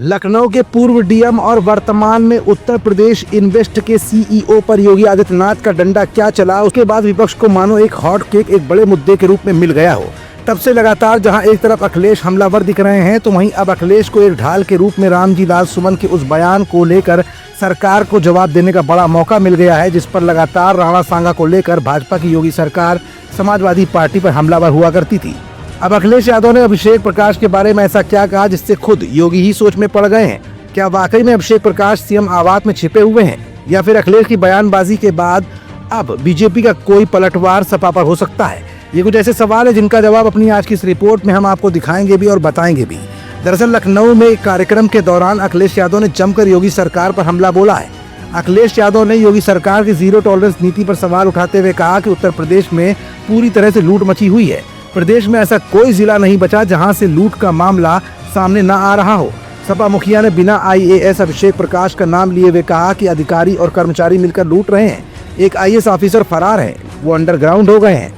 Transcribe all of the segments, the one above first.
लखनऊ के पूर्व डीएम और वर्तमान में उत्तर प्रदेश इन्वेस्ट के सीईओ पर योगी आदित्यनाथ का डंडा क्या चला, उसके बाद विपक्ष को मानो एक हॉट केक एक बड़े मुद्दे के रूप में मिल गया हो। तब से लगातार जहां एक तरफ अखिलेश हमलावर दिख रहे हैं, तो वहीं अब अखिलेश को एक ढाल के रूप में रामजी लाल सुमन के उस बयान को लेकर सरकार को जवाब देने का बड़ा मौका मिल गया है, जिस पर लगातार राणा सांगा को लेकर भाजपा की योगी सरकार समाजवादी पार्टी पर हमलावर हुआ करती थी। अब अखिलेश यादव ने अभिषेक प्रकाश के बारे में ऐसा क्या कहा जिससे खुद योगी ही सोच में पड़ गए हैं। क्या वाकई में अभिषेक प्रकाश सीएम आवास में छिपे हुए हैं, या फिर अखिलेश की बयानबाजी के बाद अब बीजेपी का कोई पलटवार सपा पर हो सकता है? ये कुछ ऐसे सवाल है जिनका जवाब अपनी आज की इस रिपोर्ट में हम आपको दिखाएंगे भी और बताएंगे भी। दरअसल लखनऊ में एक कार्यक्रम के दौरान अखिलेश यादव ने जमकर योगी सरकार पर हमला बोला है। अखिलेश यादव ने योगी सरकार की जीरो टॉलरेंस नीति पर सवाल उठाते हुए कहा कि उत्तर प्रदेश में पूरी तरह से लूट मची हुई है। प्रदेश में ऐसा कोई जिला नहीं बचा जहां से लूट का मामला सामने न आ रहा हो। सपा मुखिया ने बिना आईएएस अभिषेक प्रकाश का नाम लिए हुए कहा कि अधिकारी और कर्मचारी मिलकर लूट रहे हैं। एक आईएएस ऑफिसर फरार है, वो अंडरग्राउंड हो गए हैं,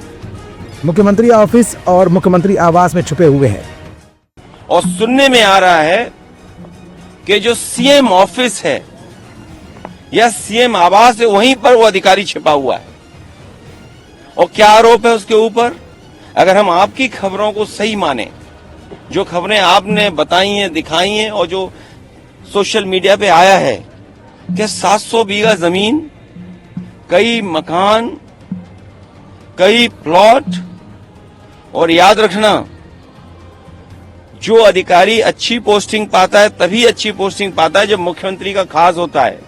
मुख्यमंत्री ऑफिस और मुख्यमंत्री आवास में छुपे हुए हैं। और सुनने में आ रहा है कि जो सीएम ऑफिस है या सीएम आवास है, वहीं पर वो अधिकारी छिपा हुआ है। और क्या आरोप है उसके ऊपर? अगर हम आपकी खबरों को सही माने, जो खबरें आपने बताई हैं, दिखाई हैं और जो सोशल मीडिया पे आया है कि 700 बीघा जमीन, कई मकान, कई प्लॉट, और याद रखना जो अधिकारी अच्छी पोस्टिंग पाता है तभी अच्छी पोस्टिंग पाता है जब मुख्यमंत्री का खास होता है।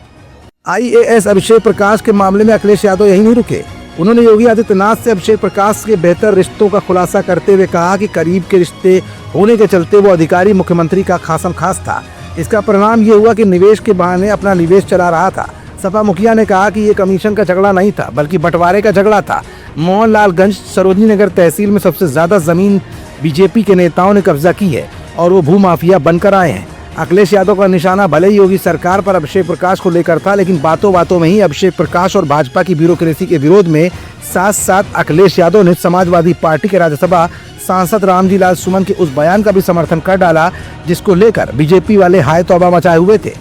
आईएएस अभिषेक प्रकाश के मामले में अखिलेश यादव यही नहीं रुके। उन्होंने योगी आदित्यनाथ से अभिषेक प्रकाश के बेहतर रिश्तों का खुलासा करते हुए कहा कि करीब के रिश्ते होने के चलते वो अधिकारी मुख्यमंत्री का खासम खास था। इसका परिणाम ये हुआ कि निवेश के बहाने अपना निवेश चला रहा था। सपा मुखिया ने कहा कि ये कमीशन का झगड़ा नहीं था, बल्कि बंटवारे का झगड़ा था। मोहनलालगंज सरोजनी नगर तहसील में सबसे ज्यादा जमीन बीजेपी के नेताओं ने कब्जा की है और वो भूमाफिया बनकर आए हैं। अखिलेश यादव का निशाना भले ही योगी सरकार पर अभिषेक प्रकाश को लेकर था, लेकिन बातों बातों में ही अभिषेक प्रकाश और भाजपा की ब्यूरोक्रेसी के विरोध में साथ साथ अखिलेश यादव ने समाजवादी पार्टी के राज्यसभा सांसद रामजी लाल सुमन के उस बयान का भी समर्थन कर डाला, जिसको लेकर बीजेपी वाले हाय तौबा मचाए हुए थे।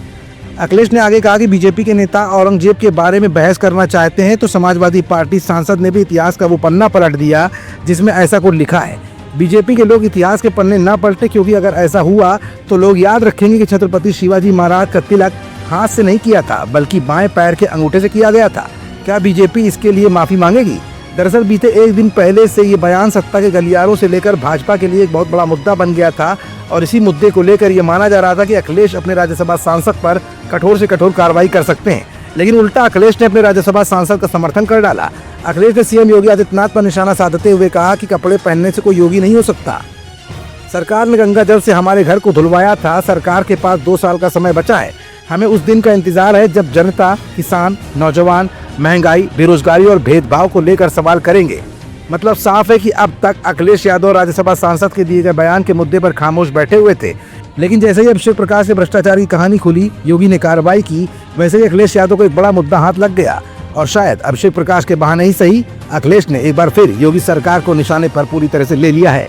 अखिलेश ने आगे कहा कि बीजेपी के नेता औरंगजेब के बारे में बहस करना चाहते हैं, तो समाजवादी पार्टी सांसद ने भी इतिहास का वो पन्ना पलट दिया जिसमें ऐसा कुछ लिखा है। बीजेपी के लोग इतिहास के पन्ने न पलटे, क्योंकि अगर ऐसा हुआ तो लोग याद रखेंगे कि छत्रपति शिवाजी महाराज का तिलक हाथ से नहीं किया था, बल्कि बाएं पैर के अंगूठे से किया गया था। क्या बीजेपी इसके लिए माफी मांगेगी? दरअसल बीते एक दिन पहले से ये बयान सत्ता के गलियारों से लेकर भाजपा के लिए एक बहुत बड़ा मुद्दा बन गया था, और इसी मुद्दे को लेकर ये माना जा रहा था कि अखिलेश अपने राज्यसभा सांसद पर कठोर से कठोर कार्रवाई कर सकते हैं। लेकिन उल्टा अखिलेश ने अपने राज्यसभा सांसद का समर्थन कर डाला। अखिलेश ने सीएम योगी आदित्यनाथ पर निशाना साधते हुए कहा कि कपड़े पहनने से कोई योगी नहीं हो सकता। सरकार ने गंगा जल से हमारे घर को धुलवाया था। सरकार के पास 2 साल का समय बचा है। हमें उस दिन का इंतजार है जब जनता, किसान, नौजवान महंगाई, बेरोजगारी और भेदभाव को लेकर सवाल करेंगे। मतलब साफ है कि अब तक अखिलेश यादव राज्यसभा सांसद के दिए गए बयान के मुद्दे पर खामोश बैठे हुए थे, लेकिन जैसे ही अभिषेक प्रकाश से भ्रष्टाचार की कहानी खुली, योगी ने कार्रवाई की, वैसे ही अखिलेश यादव को एक बड़ा मुद्दा हाथ लग गया। और शायद अभिषेक प्रकाश के बहाने ही सही, अखिलेश ने एक बार फिर योगी सरकार को निशाने पर पूरी तरह से ले लिया है।